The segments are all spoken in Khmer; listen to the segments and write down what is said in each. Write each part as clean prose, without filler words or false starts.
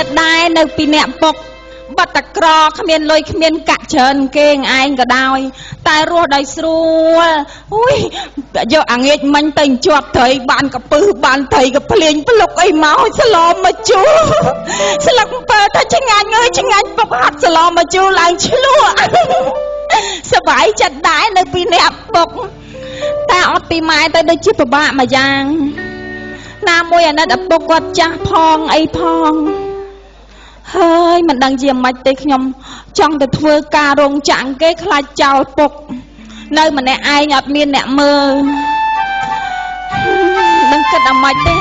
ចិត្តដែរនៅពីអ្នកពុកបាត់តក្រគ្មានលុយគ្មានកាក់ច្រើនគេឯងក៏ដោយតែរស់ដោយស្រួលអូយយកអាងាចមិញទៅជាប់ត្រីបានកពឹសបានត្រីក៏ភ្លេងភ្លុកអីមកស្លមកជូរស្លឹកអំពើថាឆ្ងាញ់អើយឆ្ងាញ់ពុកហាត់ស្លមកជូរឡើងឆ្លក់សប្បាយចិត្តដែរនៅពីអ្នកពុកតែអត់ពីម៉ែទៅដូចជាពិបាកមួយយ៉ាងណាមួយអាណិតឪពុកគាត់ចាស់ផងអីផងហើយមិនដឹងជាម៉េចទេខ្ញុំចង់ទៅធ្វើការរោងចក្រគេខ្លាចចោលពុកនៅម្នាក់ឯងអត់មានអ្នកមើលដឹងគិតអាម៉េចទេ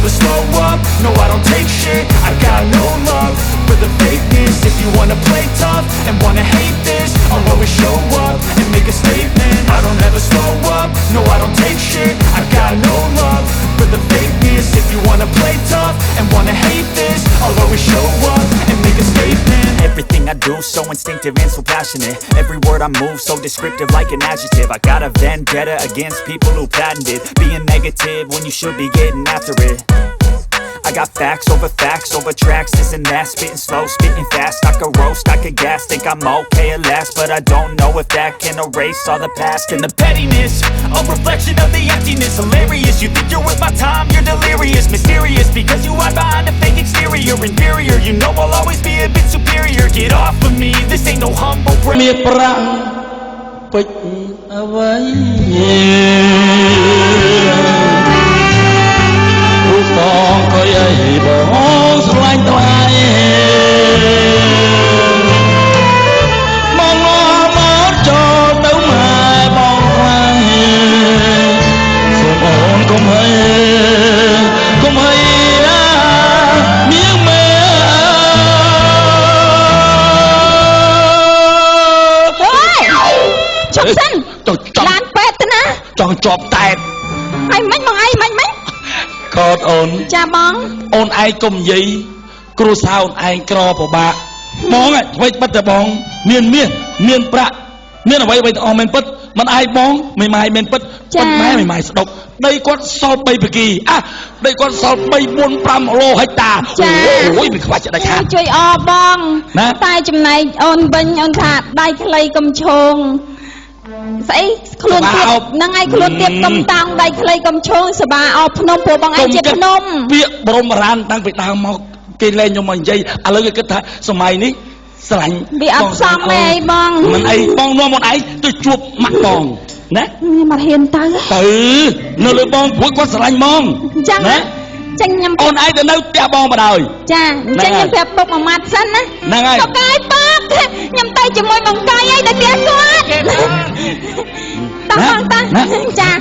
Slow up, no I don't take shit I got no love for the fakeness If you wanna play tough and wanna hate this I'll always show up and make a statement I don't ever slow up, no I don't take shit I got no love for the fakeness If you wanna play tough and wanna hate this I'll always show up and make a statement Everything I do so instinctive and so passionate Every word I move so descriptive like an adjective I got a vendetta against people who patented Being negative when you should be getting after it I got facts over tracks, this and that Spitting slow, spitting fast, I could roast, I could gas Think I'm okay at last, but I don't know if that can erase all the past And the pettiness, a reflection of the emptiness Hilarious, you think you're worth my time, you're delirious Mysterious, because you hide behind a fake exterior Inferior, you know I'll always be a bit superior Get off of me, this ain't no humble brag បងក៏យាយបងស្រឡាញ់ថ្លៃបងមកចូលទៅម៉ែបងខ្លាំងសូមអូនកុំហីមៀងមើជប់សិនឡានពេទ្យទៅណាចង់ជាប់តែតហើយមិនបងឯងមិនកូនអូនចាបងអូនឯងកុំនិយាយគ្រួសារអូនឯងក្រពិបាកបងអ្វីបិទតែបងមានប្រាក់មានអ្វីទាំងអស់មិនពិតមិនអាយបងមិនម៉ាយមិនពិតប៉ុន្តែមិនម៉ាយស្ដុកដីគាត់សល់3បកីដីគាត់សល់3 4 5 ឡូហិកតាអូយវាខ្វាច់ដាច់ខាតជួយអបងតែចំណែកអូនវិញអូនថាដៃខ្លីកុំឈងស្អីខ្លួនទៀតហ្នឹងឯងខ្លួនទៀតកុំតាំងដៃខ្លីកុំឈងសបាអោភ្នំព្រោះបងឯងជាភ្នំពាក្យបរមរានតាំងពីដើមមកគេលែងខ្ញុំមកនិយាយឥឡូវគេគិតថាសម័យនេះស្រឡាញ់វាអត់សមទេបងមិនអីបងនាំអូនឯងទៅជួបម៉ាក់បងណាមកហ៊ានទៅនៅលើបងព្រោះគាត់ស្រឡាញ់ហ្មងចឹងណាចឹងខ្ញុំអូនឯងទៅនៅផ្ទះបងបណ្ដោយចាចឹងខ្ញុំប្រាប់ពុកមួយម៉ាត់សិនណាហ្នឹងហើយពុកកាយប៉ាខ្ញុំទៅជាមួយបងកាយឯងទៅផ្ទះគាត់តោះបងតាចា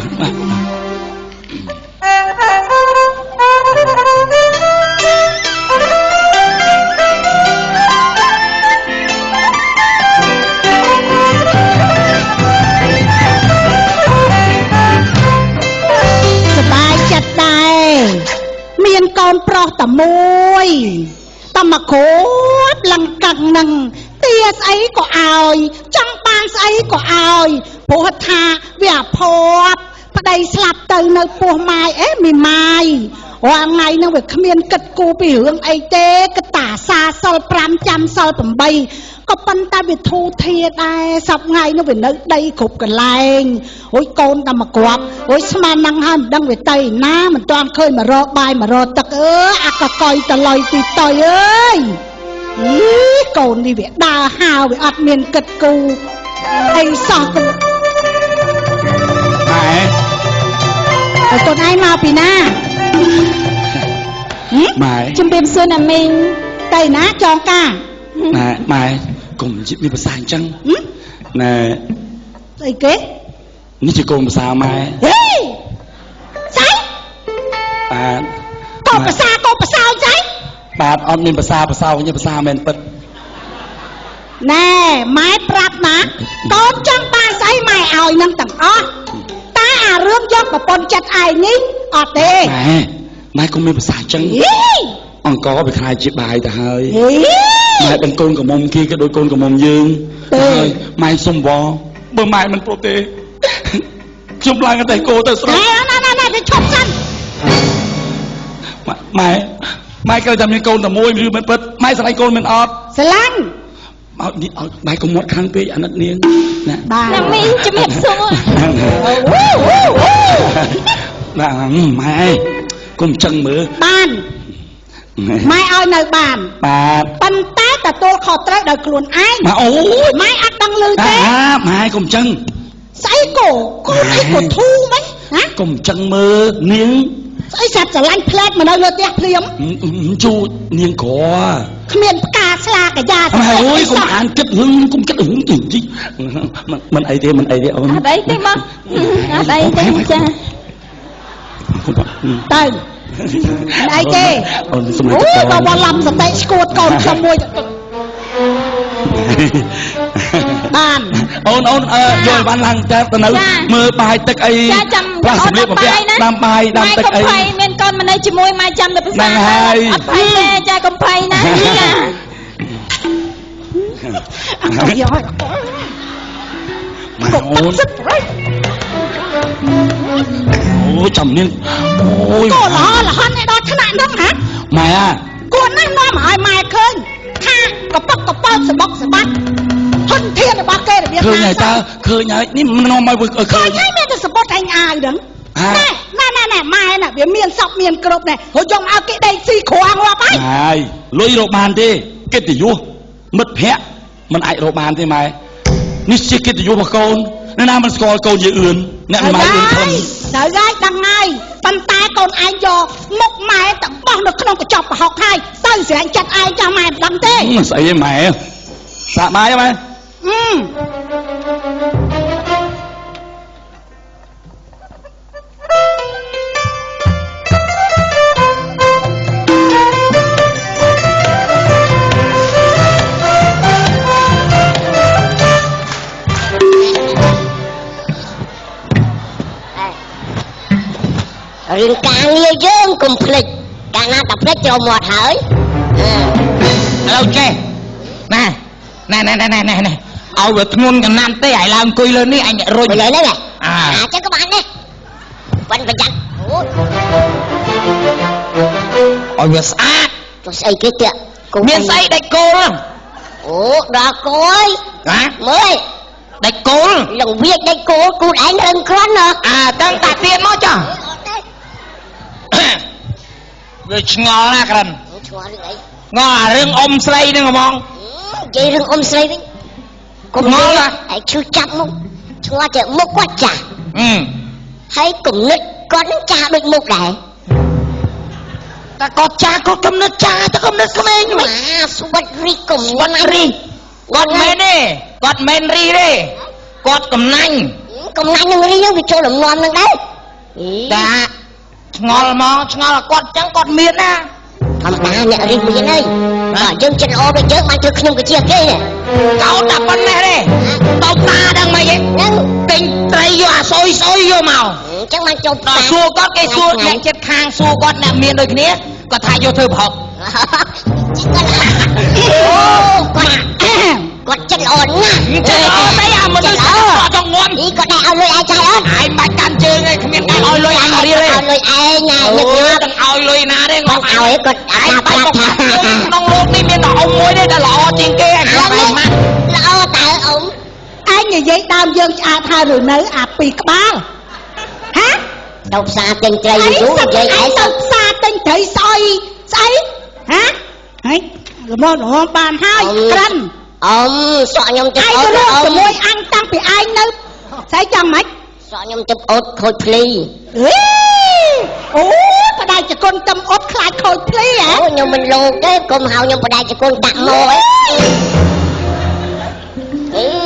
មានកូនប្រុសតែមួយតែមកគ្រាប់លង្កឹងនឹងទាស្អីក៏ឲ្យចង់បានស្អីក៏ឲ្យព្រោះថាវាអភ័ព្វប្តីស្លាប់ទៅនៅពោះម៉ាយអេមីម៉ាយរាល់ថ្ងៃនឹងវាគ្មានគិតគូរពីរឿងអីទេគិតតាសាសល់5ចាំសល់8ក៏ប៉ុន្តែវាធូរធារដែរសប្ថ្ងៃនោះវានៅដីគ្រប់កន្លែងអូយកូនតែមកគ្រាប់អូយស្មានហ្នឹងហើយមិនដឹងវាទៅណាមិនទាន់ឃើញមករកបាយមករកទឹកអាកកុយតលុយទីតុយអើយកូននេះវាដើរហើវាអត់មានគិតគូរអីសោះទៅហើយកូនឯងមកពីណាម៉ែជំរាបសួរណាមីងទៅណាចងការណែម៉ែកុំនិយាយមានភាសាអញ្ចឹងណែស្អីគេនេះជាកូនភាសាម៉ែហេស្អី បាទ កូនប្រសាអញ្ចឹង បាទអត់មានភាសាវិញភាសាមែនពិត ណែម៉ែប្រាប់ណាកូនចង់បានស្អីម៉ែឲ្យនឹងទាំងអស់តែអារឿងយកប្រពន្ធចិត្តឯងនេះអត់ទេ ម៉ែកុំមានភាសាចឹងអង្គវាខ្លាយជាបាយទៅហើយម៉ែដឹងកូនកមុំគេក៏ដូចកូនកមុំយើងហើយម៉ែសុំវល់បើម៉ែមិនព្រោះទេខ្ញុំឡើងតែគោទៅស្រុក ណែទៅឈប់សិន ម៉ែគេតែមានកូនតែមួយឬមិនពិតម៉ែស្រឡាញ់កូនមិនអត់ ស្រឡាញ់ មកនេះឲ្យម៉ែកុំមាត់ខាងពេកអាណិតនាងណា បាទ ណាមីងជំរាបសួរ ណាម៉ែកុំចឹងមើល បានម៉ែឲ្យនៅបាន បាទ ប៉ុន្តែទទួលខុសត្រូវដោយខ្លួនឯង ម៉ែអូយ ម៉ែអត់ដឹងឮទេ ម៉ែកុំចឹង ស្អីកូនអីកូនធូរហ្មងណា កុំចឹងមើលនាង ស្អីសាប់ស្រឡាញ់ផ្លែតមកនៅលើផ្ទះភ្លាម ជូនាងក្រ គ្មានផ្កាស្លាកាយ៉ា ម៉ែអូយកុំអានគិតរឿងកុំគិតរឿងទីមិនអីទេអូន អត់អីទេមកអត់អីទេចា ទៅអីទេ អូនសុំ អូ ទៅ ដល់វល់ឡំសតិស្គួតកូនខ្ញុំមួយបាន អូនយកបានឡើងតែទៅនៅមើលបាយទឹកអី ចាចាំ ផ្លាស់សម្លៀកបំពាក់ដាំបាយដាំទឹកអី ម៉ែមានកូនមកនៅជាមួយម៉ែចាំទៅភាសាអត់ភ័យទេចាកំភៃណាចា អត់យក ម៉ែអូនអូចាំនាងអូយក ូនលហន់ឯដល់ថ្នាក់ហ្នឹងហ៎ ម៉ែអា គួរណាស់នាំឲ្យម៉ែឃើញថាកប៉ុកកប៉ោសបុកសបាត់ហុនធានរបស់គេរបៀប ឃើញហើយតើឃើញហើយនេះមិននាំឲ្យឃើ ឃើ ញ ញហើយមានតែសបុតឯងអាវហ្នឹងណែម៉ែណាវាមានសពមានគ្រប់ណែហូចយកមកឲ្យគេដេកស៊ីគ្រាន់ងាប់ហើយ ហើយលុយរកបានទេកិត្តិយសមិត្តភ័ក្តិមិនអាចរកបានទេម៉ែនេះជាកិត្តិយសរបស់កូនអ្នកណាមិនស្គាល់កូនយាយអឿនអ្នកម៉ែអឿនខ្លឹម ត្រូវហើយដឹងហើយប៉ុន្តែកូនឯងយកមុខម៉ែទៅបោះនៅក្នុងកញ្ចប់ប្រហុកហើយទៅស្រែងចិត្តឯងចាំម៉ែមិនដឹងទេ ស្អីឯងម៉ែសាក់បាយម៉ែ រឿងការងារយើងកុំភ្លេចកាលណាតែភ្លេចចូលមាត់ហើយឥឡូវចេះណែឲ្យវាធ្ងន់កណាត់ទេឲ្យឡើងអង្គុយលើនេះអញរុញលើហ្នឹងអញ្ចឹងក៏បានដែរប៉ុនប្រយ័ត្នឲ្យវាស្អាតទៅស្អីគេទៀតមានស្អីដាច់គោលអូដល់គោហើយណាមើលដាច់គោលលងវាដាច់គោលគូនឯងរឹងក្រាន់ណាតាំងតាទៀតមកចាវាឆ្ងល់ណាស់ក្រិនឆ្ងល់រឿងអីងល់អារឿងអ៊ំស្រីហ្នឹងហ្មងនិយាយរឿងអ៊ំស្រីវិញកុំងល់ហើយឈឺចាប់មុខឆ្ងល់តែមុខគាត់ចាស់ហើយគំនិតគាត់នឹងចាស់ដូចមុខដែរតែគាត់ចាស់គាត់គំនិតចាស់តែគំនិតក្មេងម៉ាស្វិតរីកុំស្វិតរីគាត់មែនទេគាត់មែនរីទេគាត់កំណាញ់នឹងរីហ្នឹងវាចូលលំនាំនឹងដែរតាឆ្ងល់មកឆ្ងល់គាត់ចឹងគាត់មានណាធម្មតាអ្នករីមានហើយបើយើងចិត្តល្អដូចយើងបានធ្វើខ្ញុំក៏ជាគេកោតតែប៉ុណ្ណេះទេតោកតាដឹងមិនហ្នឹងទិញត្រីយកអាសុយយកមកអញ្ចឹងបានចុះដល់សួរគាត់គេសួរអ្នកចិត្តខាងសួរគាត់អ្នកមានដូចគ្នាគាត់ថាយកធ្វើប្រហុកគាត់ចិត្តល្អណាស់ចិត្តល្អទេអាមនុស្សគាត់ចង់ងំនេះគាត់ដែរឲ្យលុយឯងចាយអត់ឯងបាច់កាន់ជើងឯងគ្មានការឲ្យលុយអញរៀលទេឲ្យលុយឯងញ៉ាំញឹកញ៉ាំទាំងឲ្យលុយណាទេគាត់ឲ្យគាត់អាប្រាប់ថាក្នុងលោកនេះមានតែអ៊ំមួយទេដែលល្អជាងគេឯងគាត់ឯងម៉ាក់ល្អតើអ៊ំឯងនិយាយដើមយើងឆ្អាតហើយឬនៅអាពីរក្បាលហាទៅផ្សារទិញត្រីយូរនិយាយឯងទៅផ្សារទិញត្រីស្អីហាហើយមកបានហើយក្រិនអ៊ំសក់ខ្ញុំទឹកអត់ជាមួយអញតាំងពីឯងនៅស្អីចាំម៉េចសក់ខ្ញុំទឹកអត់ខូចភ្លីអូបដាយចគុណទឹកអត់ខ្លាចខូចភ្លីហ៎អូខ្ញុំមិនលោកទេកុំហៅខ្ញុំបដាយចគុណដាក់មក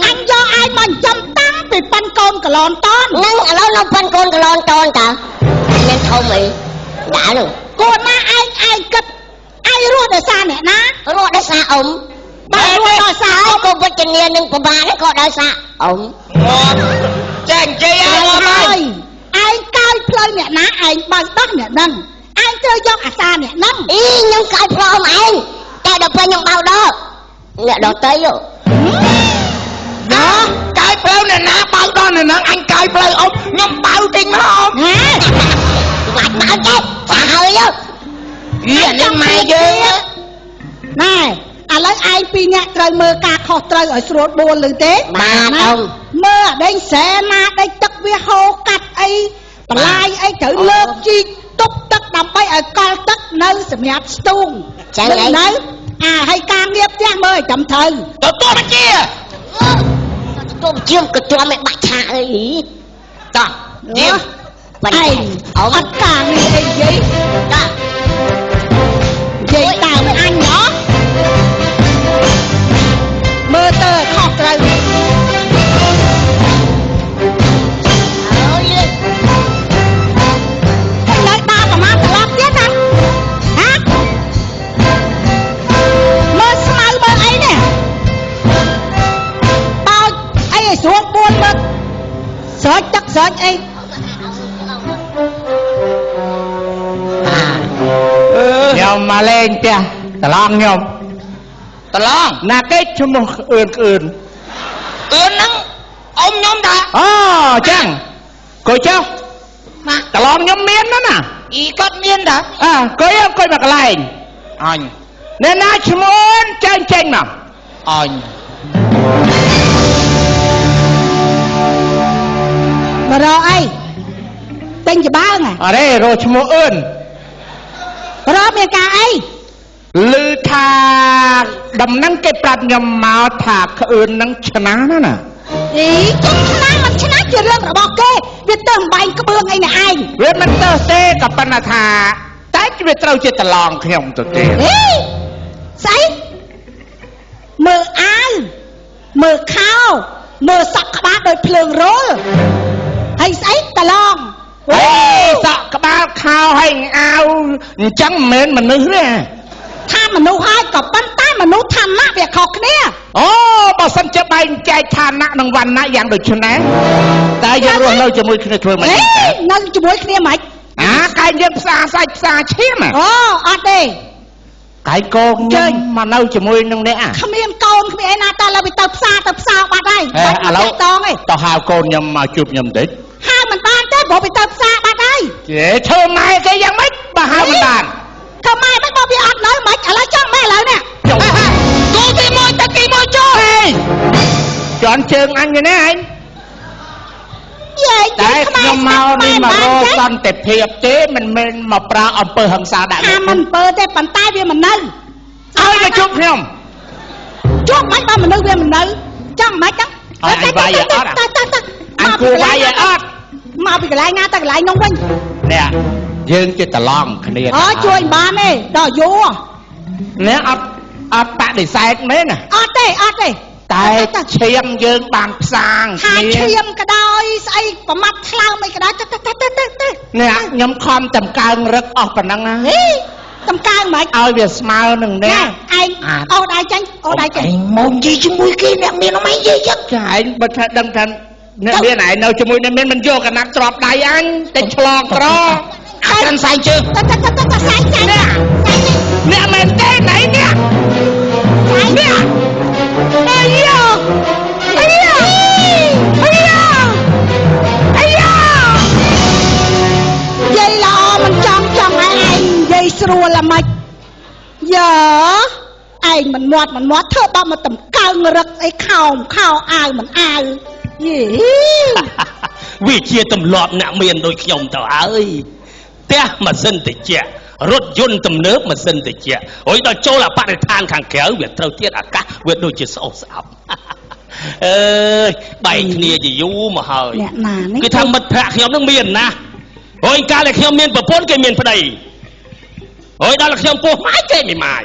អញយកឯងមកចំតាំងពីប៉ាន់កូនកលនតនហ្នឹងឥឡូវនៅប៉ាន់កូនកលនតនតើមានធំអី đã luôn កូនណាឯងគិតឯងរស់ដោយសារអ្នកណា រស់ដោយសារអ៊ំ បាទរស់ដោយសារអ៊ំ ក៏វិជ្ជមាននឹងពិបាកក៏ដោយសារអ៊ំចានិយាយឲ្យ ឯងកាយផ្លូវអ្នកណាឯងបើកដោះអ្នកហ្នឹងឯងត្រូវយកអាសាអ្នកហ្នឹង អីខ្ញុំកាយផ្លូវអ៊ំឯងតែដល់ពេលខ្ញុំបៅដល់អ្នកដតីណាកាយផ្លូវអ្នកណាបៅដល់អ្នកហ្នឹងអញកាយផ្លូវអ៊ំខ្ញុំបៅតិចមកអ៊ំបាច់បៅទេចាហើយនេះម៉ែយើង ណែឥឡូវឯងពីរនាក់ត្រូវមើលការខុសត្រូវឲ្យស្រួលបួលឬទេ បាទអ៊ំ មើលដេញសែណាដេញទឹកវាហូរកាត់អីបន្លាយអីត្រូវលើកជីកទប់ទឹកដើម្បីឲ្យកល់ទឹកនៅសម្រាប់ស្ទូងចឹងនៅហើយការងារផ្ទះមើលឲ្យត្រឹមត្រូវ ទទួលបញ្ជាទទួលបញ្ជាក៏ជាប់មិនបាច់ឆាអីតោះនេះបញ្ជាអត់ការងារអីនិយាយតានិយាយតាមអញហ៎មើលទៅខុសត្រូវអូយនៅដើរប្រមាណត្រឡប់ទៀតណាហ៎មើលស្មៅមើលអីនេះបោចអីឲ្យស្រួលពួនមើលស្រោចទឹកស្រោចអីខ្ញុំមកលេងផ្ទះត្រឡងខ្ញុំត្រឡងណាគេឈ្មោះអឿនហ្នឹងអ៊ំខ្ញុំតាអូចឹងកុយចុះត្រឡងខ្ញុំមានណាអ៊ីគាត់មានតាកុយមកកន្លែងអញអ្នកណាឈ្មោះចេញមកអញ មករកអីទិញច្បើងអរេរកឈ្មោះអឿន រកមានការអី ឮថាដំណឹងគេប្រាប់ខ្ញុំមកថាក្អឿននឹងឆ្នាណា អីចេញឆ្នាមិនឆ្នាជារឿងរបស់គេវាទៅអំបែងក្បឿងអីនេះឯង វាមិនទៅទេក៏ប៉ុន្តែថាតែវាត្រូវជាតឡងខ្ញុំទៅទេ អីស្អីមើលអាវមើលខោមើលសក់ក្បាលដូចភ្លើងរលហើយស្អីតឡង អេសក់ក្បាលខោហើយអាវអញ្ចឹងមិនមែនមនុស្សទេ ថាមនុស្សហើយក៏ប៉ុន្តែមនុស្សឋានៈវាខុសគ្នា អូបើសិនជាបែងចែកឋានៈនិងវណ្ណៈយ៉ាងដូចនេះតែយើងរស់នៅជាមួយគ្នាធ្វើមិនទេ នៅជាមួយគ្នាមិន កាយយើងផ្សារសាច់ផ្សារឈាម អូអត់ទេ កាយកងខ្ញុំមកនៅជាមួយនឹងអ្នក គ្មានកូនគ្មានអីណាតែឡើយទៅផ្សារបាត់ហើយ ឥឡូវទៅហៅកូនខ្ញុំមកជួបខ្ញុំបន្តិច ហៅមិនបានទេព្រោះទៅផ្សារបាត់ហើយ គេធ្វើម៉ែគេយ៉ាងម៉េចបើហៅមិនបាន ធ្វើម៉ែមិនបើវាអត់នៅមិនឥឡូវចង់ម៉ែឥឡូវនេះគូទីមួយទឹកទីមួយចូល ជន់ជើងអញនេះឯង យាយ តែខ្ញុំមកនេះមករកសន្តិភាពទេមិនមែនមកប្រើអំពើហិង្សាដាក់ អាមិនអំពើទេប៉ុន្តែវាមិននៅ ឲ្យមកជួបខ្ញុំ ជួបមិនបើមនុស្សវាមិននៅចាំមិនហ្នឹង អញវាយអត់អញគួរវាយអត់ មកពីកន្លែងណាទៅកន្លែងនោះវិញ នេះយើងជាតឡងគ្នា អូជួយបានទេដល់យូរ នេះអត់បដិសេធមែនណា អត់ទេតែឈាមយើងបានផ្សាង ហា គ្នា ឈាមក៏ដោយស្អីប្រមាត់ថ្លើមអីក៏ដោយទៅ នេះខ្ញុំខំតម្កើងរឹកអស់ប៉ុណ្ណឹងណា ហីតំកើងមិន ឲ្យវាស្មើនឹងនេះ ឯងអូដៃចាញ់អូដៃចាញ់ ឯងមកនិយាយជាមួយគេអ្នកមានអីនិយាយចឹងចាឯងបើថាដឹងថាអ្នកមានឯងនៅជាមួយអ្នកមានមិនយកកណាត់ទ្របដៃអញតែឆ្លងក្រអាកាន់សែងជើង ទៅសែងចាញ់ អ្នកមែនទេណៃនេះនេះអាយ៉ាអាយ៉ាអាយ៉ាអាយ៉ា យាយល្អមិនចង់ឲ្យឯងយាយស្រួលល្មិចយើឯងមិនមាត់ធ្វើបើមកតម្កើងរឹកអីខោអាវមិនអាវយី វាជាទម្លាប់អ្នកមានដូចខ្ញុំទៅហើយផ្ទះម៉ាស៊ីនត្រជាក់រថយន្តទំនើបម៉ាស៊ីនត្រជាក់ហើយដល់ចូលបរិស្ថានខាងក្រៅវាត្រូវទៀតអាកាសវាដូចជាស្អុះស្អាប់អើយបែកគ្នាជាយូរមកហើយ អ្នកណានេះ គឺថាមិត្តភក្តិខ្ញុំនឹងមានណាហើយកាលដែលខ្ញុំមានប្រពន្ធគេមានប្តីហើយដល់ខ្ញុំពោះម៉ាយគេមិនម៉ាយ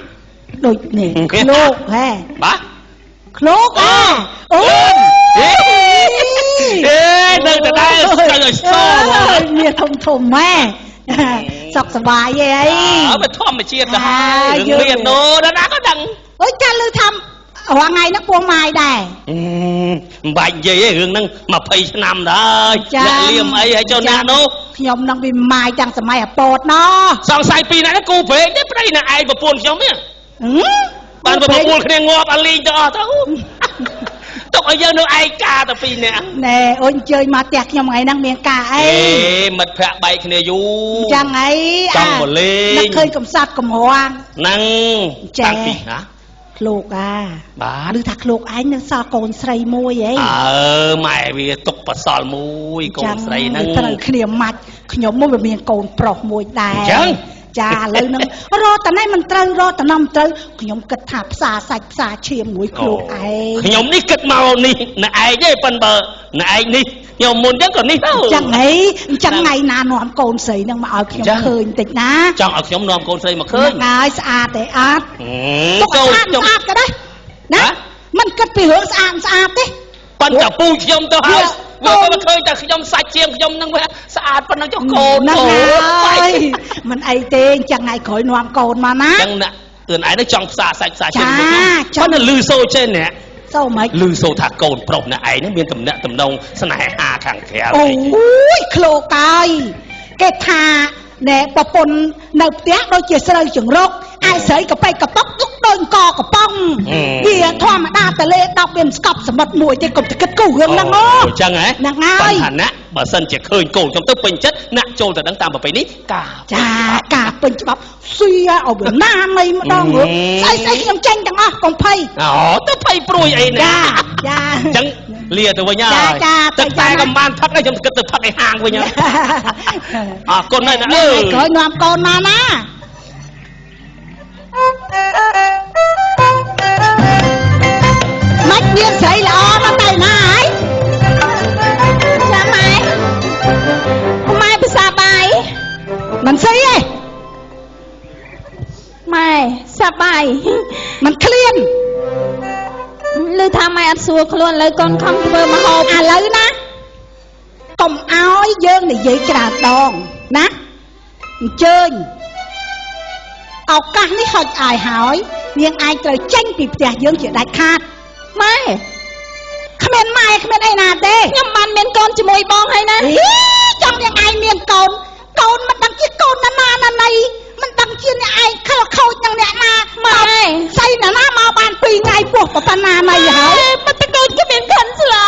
ដូចនេះឃ្លោកហ៎ បាទ ឃ្លោកអូ អេនៅតែដែរស្គាល់ឲ្យស្គាល់ មានធំម៉ែ សក់សบายអី បើធម្មជាតិទៅហើយរឿងមានដូរណាក៏ដឹង អើយចាលឺថារងថ្ងៃហ្នឹងពោះម៉ាយដែរ មិនបាច់និយាយទេរឿងហ្នឹង20ឆ្នាំដែរអ្នកលៀមអីហើយចូលណានោះ ខ្ញុំនឹងវាម៉ាយទាំងសម័យអពតណោះ សង្ស័យពីរនាក់ហ្នឹងគូព្រេងទេប្តីណាឯងប្រពន្ធខ្ញុំនេះ បានប្រមូលគ្នាងាប់អាលីងទៅអស់ទៅទុកឲ្យយើងនៅឯកាទៅពីរនាក់ ណែអូនអញ្ជើញមកផ្ទះខ្ញុំថ្ងៃហ្នឹងមានការអី មិត្តភ័ក្តិបែកគ្នាយូរ ចឹងអី ចង់មកលេង នឹកឃើញកំសត់កំរង ហ្នឹងតាំងពីណា ឃ្លោកអា បាទ ឮថាឃ្លោកឯងនៅសល់កូនស្រីមួយអី ម៉ែវាទុកបសល់មួយកូនស្រីហ្នឹង ត្រូវគ្នាម៉ាច់ខ្ញុំមកវាមានកូនប្រុសមួយដែរ ចឹង ចាឥឡូវហ្នឹងរកតណៃមិនត្រូវរកតណំត្រូវខ្ញុំគិតថាផ្សារសាច់ផ្សារឈាមមួយឃ្លោកឯង ខ្ញុំនេះគិតមកនេះណែឯងទេប៉ិនបើណែឯងនេះខ្ញុំមុនចឹងក៏នេះទៅ ចឹងហីអញ្ចឹងថ្ងៃណានាំកូនស្រីហ្នឹងមកឲ្យខ្ញុំឃើញតិចណា ចង់ឲ្យខ្ញុំនាំកូនស្រីមកឃើញ ហើយស្អាតទេអត់ កូន ស្អាតក៏ដែរណាមិនគិតពីរឿងស្អាតទេ ប៉ុន្តែពូខ្ញុំទៅហើយវាក៏ឃើញតែខ្ញុំសាច់ជាងខ្ញុំហ្នឹងវាស្អាតប៉ុណ្ណឹងចុះកូន ហ្នឹងហើយមិនអីទេអញ្ចឹងថ្ងៃក្រោយនាំកូនមកណា ចឹងណាទឿនឯងចង់ផ្សារសាច់ផ្សារជាង ចា ខ្ញុំប៉ុន្តែលឺសូចេះអ្នក សូមមិន លឺសូថាកូនប្រុសអ្នកឯងហ្នឹងមានតំណែងតំណងស្នេហាខាងក្រៅ អូយឃ្លោកហើយគេថាណែប្រពន្ធនៅផ្ទះដូចជាស្រូវចង្រុកឯស្រីកប៉ៃកប៉ុកដូចកកំប៉ុងវាធម្មតាតលេ10វាមិនស្កប់សមុទ្រមួយទេកុំតែគិតគូរឿងហ្នឹងអូ ចឹងហ៎ ហ្នឹងហើយ ឋានៈបើសិនជាឃើញកូនខ្ញុំទៅពេញចិត្តណាក់ចូលទៅដឹងតាមប្រពៃនេះកា ចាការពេញច្បាប់ស៊ាឲ្យវាណានៃម្ដងរឿងស្អីខ្ញុំចេញទាំងអស់កុំភ័យ អូទៅភ័យព្រួយអីណា ចា ចឹងលាទៅវិញហើយ ចា ទឹកតែកំបានផឹកហើយខ្ញុំគិតទៅផឹកឲ្យហាងវិញហើយអរគុណណាស់អើយ ក្រោយនាំកូនមកណាមិនមានស្រីល្អមកទៅណាហើយ ចាម៉ែម៉ែភាសាបាយ មិនស្អីទេ ម៉ែសាបាយ មិនឃ្លាន ឮថាម៉ែអត់សួរខ្លួនលើកូនខំធ្វើមហូប ឥឡូវណាកុំឲ្យយើងនិយាយច្រើនដងណាអញ្ជើញឱកាសនេះហុចឲ្យហើយនាងអាចត្រូវចេញពីផ្ទះយើងជាដាច់ខាត ម៉ែ គ្មានម៉ែគ្មានអីណាទេ ខ្ញុំបានមានកូនជាមួយបងហើយណា ចង់នាងឯងមានកូនកូនមិនដឹងជាកូនណាណាណីមិនដឹងជាអ្នកឯងខលខូចនឹងអ្នកណា ម៉ែ ស្អីណាណាមកបាន2ថ្ងៃពោះប៉ុណ្ណាណីហើយ បាត់តែកូនគ្មានខាន់ស្លា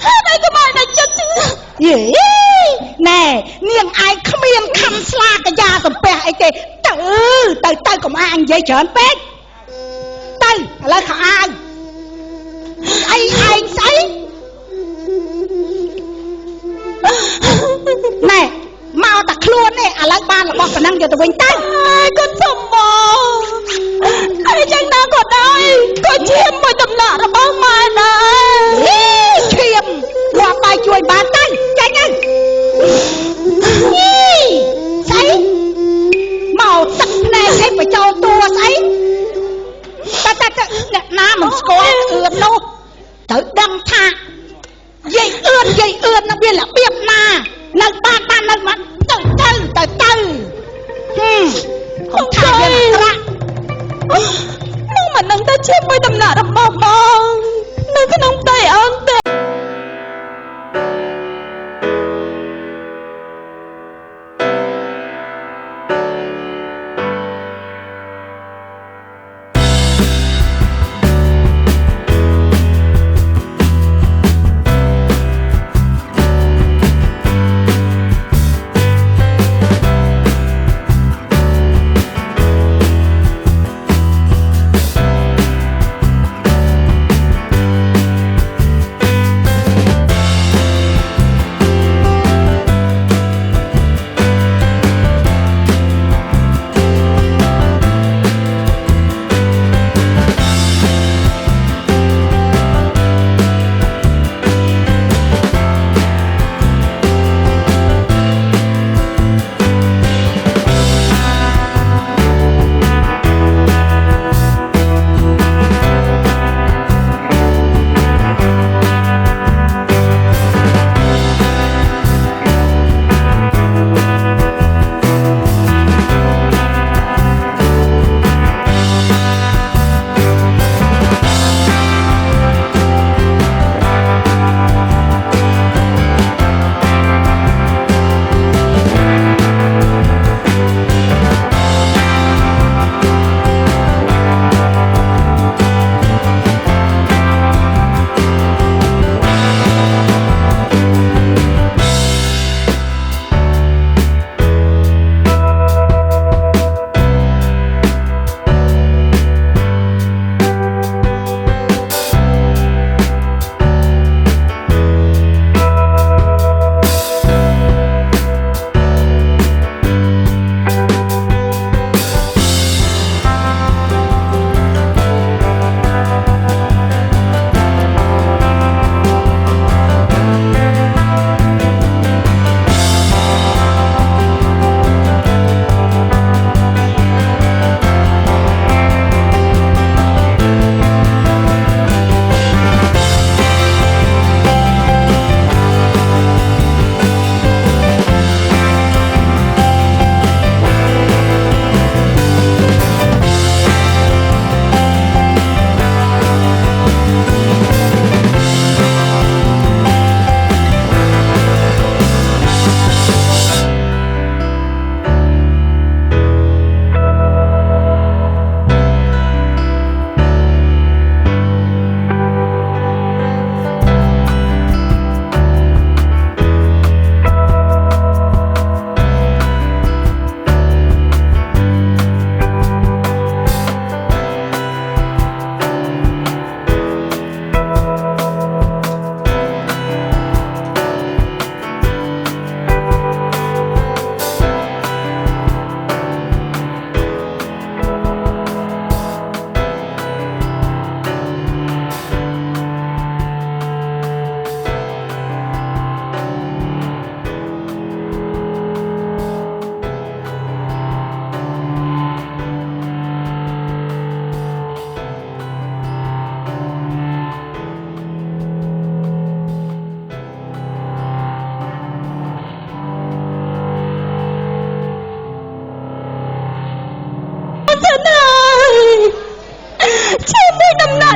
ហើយតែក៏មកដល់ចិត្ត យេណែនាងឯងគ្មានខំស្លាកាយាសំពះអីទេទៅកុំអានិយាយច្រើនពេកទៅឥឡូវខោអាវអីឯងស្អីណែមកតែខ្លួននេះឥឡូវបានរបស់ប៉ុណ្ណឹងយកទៅវិញទៅ កូនសំបងហើយចឹងណាក៏ដែរក៏ឈាមមួយដំណាក់របស់ម៉ែដែរ ឈាមគាត់បាយជួយបានទៅចាញ់ហើយស្អីមកទឹកភ្នែកអីបញ្ចូលតួស្អីតែអ្នកណាមិនស្គាល់អឿននោះត្រូវដឹងថាយាយអឿននឹងវារបៀបណានៅបាននៅមកទៅកុំថាយើងត្រាក់ មកមិននឹងទៅឈាមមួយដំណាក់របស់បងនៅក្នុងផ្ទៃអូនទេ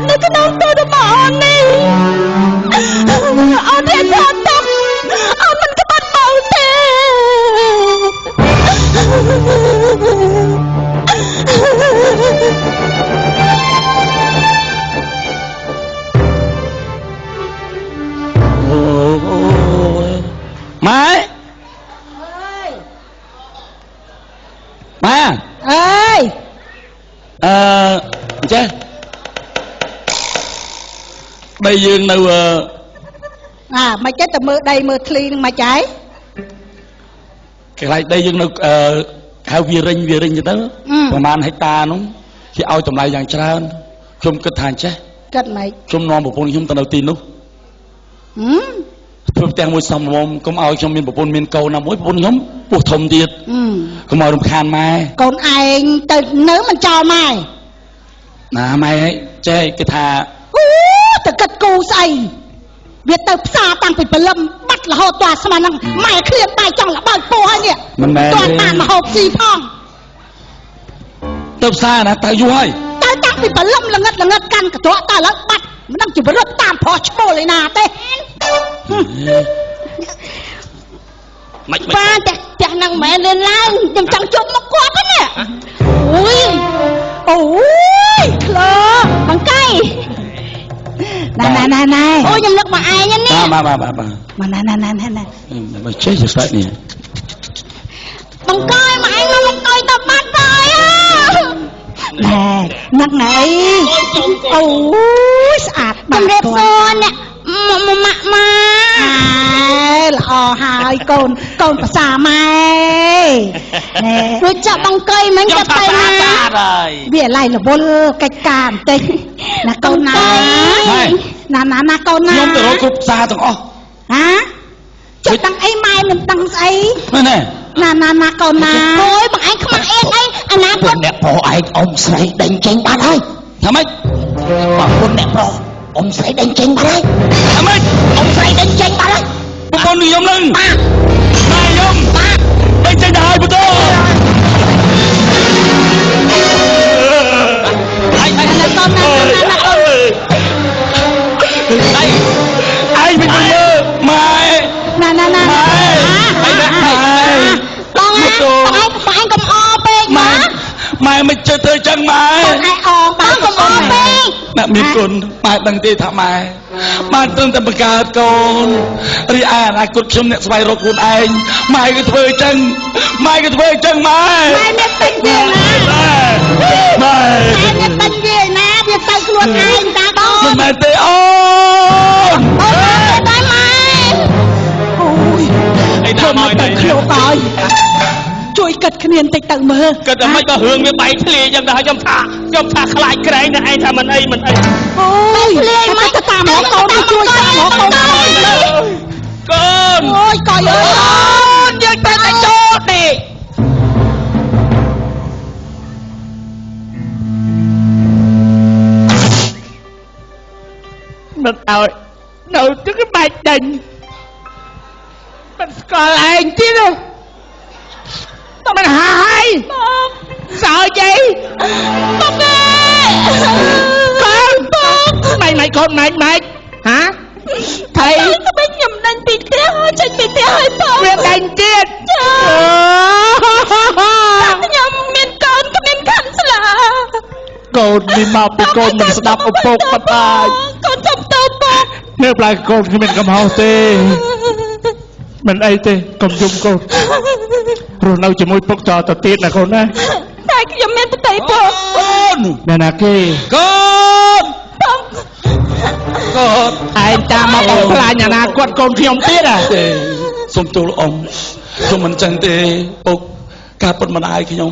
នៅក្នុងទូរបស់អូននេះអូនរៀនថាទុកអូនមិនក្បត់បងទេម៉ែម៉ែអើយចេះដីយើងនៅមិនចេះតែមើលដីមើលធ្លីនឹងមិនចែកកន្លែងដីយើងនៅហៅវារិញទៅប្រហែលហិកតានោះគេឲ្យតម្លៃយ៉ាងច្រើនខ្ញុំគិតថាចេះគិតមិនខ្ញុំនាំប្រពន្ធខ្ញុំទៅនៅទីនោះធ្វើផ្ទះមួយសំមុំកុំឲ្យខ្ញុំមានប្រពន្ធមានកូនណាមួយប្រពន្ធខ្ញុំពោះធំទៀតកុំឲ្យរំខានម៉ែកូនឯងទៅនៅមិនចោលម៉ែណាម៉ែចេះគេថាអូទៅគិតគូស្អីវាទៅផ្សារតាំងពីព្រលឹមបាត់រហូតដល់ស្មានហ្នឹងម៉ែឃ្លៀងបាយចង់លបើកពោះហើយនេះទាន់បានមហូបស៊ីផងទៅផ្សារណាទៅយូរហើយទៅតាំងពីព្រលឹមល្ងិតកាន់កន្ត្រកទៅឥឡូវបាត់មិនដឹងជីវិតរត់តាមប្រុសឈ្មោះឯណាទេមិនបានតែផ្ទះហ្នឹងមិនមែនលឿនឡើងខ្ញុំចង់ជប់មកគាត់ហ្នឹងអូយក្លោបង្កៃណែអូខ្ញុំនឹកមកឯងនេះបាទណែមកចេះស្បែកនេះបង្កៃមកឯងមកបង្កៃទៅបាត់ហើយណែនឹកណែអូយស្អាតបាទជំរាបសួរអ្នកម៉ាក់ម៉ាល្អហើយកូនភាសាម៉ែណែរួចចាប់បង្កៃមិញទៅទៅណាវាឡៃរវល់កិច្ចការបន្តិចណាកូនណាកូនណាខ្ញុំទៅរកគ្រប់ផ្សារទាំងអស់ហាចិត្តដឹងអីម៉ែមិនដឹងស្អីណែណាកូនណាអូយបងឯងខ្មាស់អៀនអីអនាគតអ្នកប្រុសឯងអ៊ំស្រីដេញចេញបាត់ហើយថាម៉េចបងប្អូនអ្នកប្រុសអ៊ំស្រីដេញចេញបាត់ហើយថាម៉េចអ៊ំស្រីដេញចេញបាត់ហើយប្រពន្ធខ្ញុំនឹងម៉ែខ្ញុំដេញចេញទៅហើយបន្តហើយកូនណាឯងមិនមើលម៉ែណាបងឯងកុំអោពេកម៉ែមិនចេះធ្វើចឹងម៉ែបងឯងអោបងកុំអោពេកអ្នកមានគុណម៉ែដឹងទេថាម៉ែត្រឹមតែបង្កើតកូនរីឯអនាគតខ្ញុំអ្នកស្វែងរកខ្លួនឯងម៉ែក៏ធ្វើចឹងម៉ែមានតិចវាណាមានតិចវាណាវាទៅខ្លួនឯងតាបងមិនមែនទេអូនតែម៉ែអូយអីដល់មកទៅខ្ញុំហើយជួយគិតគ្នាបន្តិចទៅមើលគិតតែមិនក៏រឿងវាបែកធ្លាយចឹងដែរខ្ញុំថាខ្លាចក្រែងតែឯងថាមិនអីអូយធ្លាយមិនទៅតាមមកកូនជួយតាមមកកូនអូយកយអើយយើងទៅតែចូលទេមិនឲ្យនៅទឹកបាច់ដេញមិនស្គាល់ឯងទៀតតើមិនហាយបងសើចអីបងអើកូនបងម៉េចកូនម៉េចហាថៃក្បិចខ្ញុំដេញពីផ្ទះចេញពីផ្ទះហើយបងវាដេញទៀតចាខ្ញុំមានកូនគ្មានខាន់ស្លាកូននេះមកពីកូនមិនស្ដាប់ឪពុកបាត់ហើយកូនចំទៅពុកនៅផ្លែកូនគ្មានកំហុសទេមិនអីទេកុំយំកូនរស់នៅជាមួយពុកតទៅទៀតណាកូនណាតែខ្ញុំមានប្រតិពុកកូនអ្នកណាគេកូនឯងតាមមកបំផ្លាញអនាគតកូនខ្ញុំទៀតទេសុំទូលអ៊ំខ្ញុំមិនចឹងទេពុកការពិតមិនអាយខ្ញុំ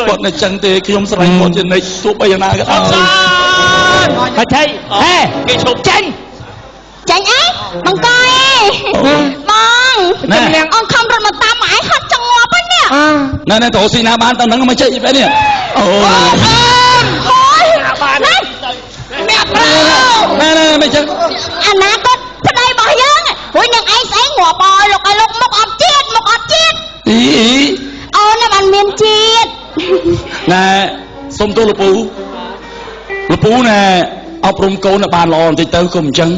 គាត់នៅចឹងទេខ្ញុំស្រឡាញ់គាត់ជានិច្ចទោះបីយ៉ាងណាក៏ដោយហើយឆៃហេគេឈប់ចេញអីបង្កយបងអូនខំរត់មកតាមមកឯងហត់ចង្អប់ហ្នឹងណែទៅស៊ីណាបានតើហ្នឹងមកចេញបែបនេះអូយបានណាអ្នកប្រុសមិនចឹងអនាគតប្តីរបស់យើងហួយនឹងឯងស្អីងាប់អើលោកឲ្យលោកមុខអត់ជាតិអូនបានមានជាតិណែសុំទូលពូណែ អប់រំកូនឲ្យបានល្អបន្តិចទៅកុំអញ្ចឹង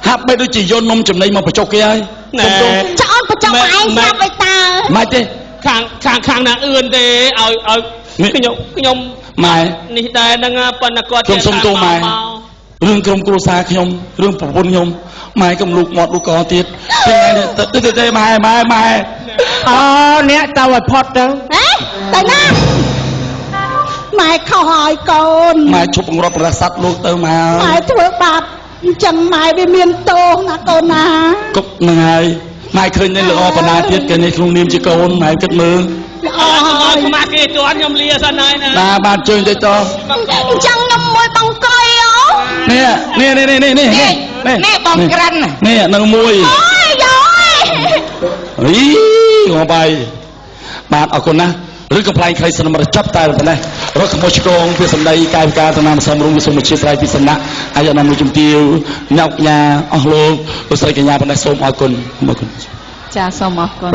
ហាក់បីដូចជាយកនំចំណីមកបញ្ចុកគេហើយណែចៅអូនបញ្ចុកឯងស្រាប់ឲ្យតើមិនទេខាងណាអឿនទេឲ្យខ្ញុំម៉ែនេះដែរហ្នឹងប៉ុន្តែគាត់ខ្ញុំសុំទោសម៉ែរឿងក្រុមគ្រួសារខ្ញុំរឿងប្រពន្ធខ្ញុំម៉ែកុំលូកមាត់លូកកទៀតទេម៉ែអូអ្នកទៅឲ្យផុតទៅទៅណាម៉ែខុសហើយកូនម៉ែឈប់បង្រាប់ប្រសាទលោកទៅម៉ែធ្វើបាបអញ្ចឹងម៉ែវាមានទោសណាកូនណាគប់ហ្នឹងហើយម៉ែឃើញនៅល្អបណ្ណាទៀតគេនេះក្នុងនាមជាកូនម៉ែគិតមើលខ្មាស់គេទាន់ខ្ញុំលាសិនហើយណាបានជើញទៅតអញ្ចឹងនំមួយបង្កយនេះបងក្រាន់នេះនឹងមួយអូយយោអីងបាយបាទអរគុណណាស់ឬកំ pl ែង ខ្លីសន្មរចាប់តែប៉ុណ្ណេះរកខមោឆ្កងពីសម្ដីកាយវិការតំណាងសំរុំវិសុំជាស្រ័យពីសំណាក់អាយណាមួយជំទាវញោកញ៉ាអស់លោកលោកស្រីកញ្ញាប៉ុណ្ណេះសូមអរគុណចាសូមអរគុណ